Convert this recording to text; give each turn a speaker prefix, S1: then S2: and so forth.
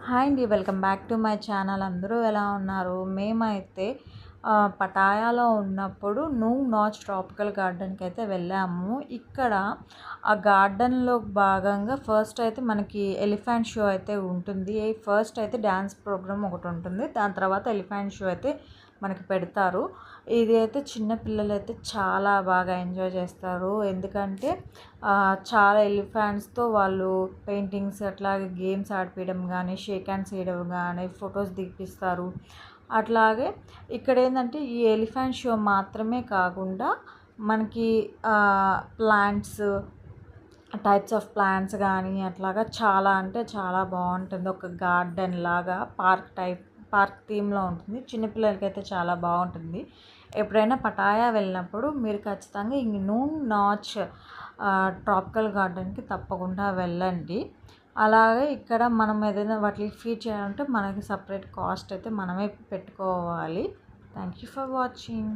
S1: Hi అండి. Welcome back to my channel. అందరూ ఎలా ఉన్నారు? మేమైతే పటాయాలో ఉన్నప్పుడు నాచ్ ట్రాపికల్ గార్డెన్‌కి అయితే వెళ్ళాము. ఇక్కడ ఆ గార్డెన్‌లో భాగంగా ఫస్ట్ అయితే మనకి ఎలిఫెంట్ షో అయితే ఉంటుంది. ఫస్ట్ అయితే డ్యాన్స్ ప్రోగ్రామ్ ఒకటి ఉంటుంది. దాని తర్వాత ఎలిఫెంట్ షో అయితే మనకి పెడతారు. ఇది అయితే చిన్న పిల్లలైతే చాలా బాగా ఎంజాయ్ చేస్తారు. ఎందుకంటే చాలా ఎలిఫెంట్స్‌తో వాళ్ళు పెయింటింగ్స్ అట్లాగే గేమ్స్ ఆడిపియడం కానీ, షేక్ హ్యాండ్స్ ఇయడం కానీ, ఫొటోస్ దిగిపిస్తారు. అట్లాగే ఇక్కడ ఏంటంటే ఈ ఎలిఫెంట్ షో మాత్రమే కాకుండా మనకి ప్లాంట్స్, టైప్స్ ఆఫ్ ప్లాంట్స్ కానీ అట్లాగా చాలా అంటే చాలా బాగుంటుంది. ఒక గార్డెన్ లాగా పార్క్ థీమ్లో ఉంటుంది. చిన్నపిల్లలకైతే చాలా బాగుంటుంది. ఎప్పుడైనా పటాయా వెళ్ళినప్పుడు మీరు ఖచ్చితంగా ఈ నాచ్ ట్రాపికల్ గార్డెన్కి తప్పకుండా వెళ్ళండి. అలాగే ఇక్కడ మనం ఏదైనా వాటికి ఫీడ్ చేయాలంటే మనకి సపరేట్ కాస్ట్ అయితే మనమే పెట్టుకోవాలి. Thank you for watching.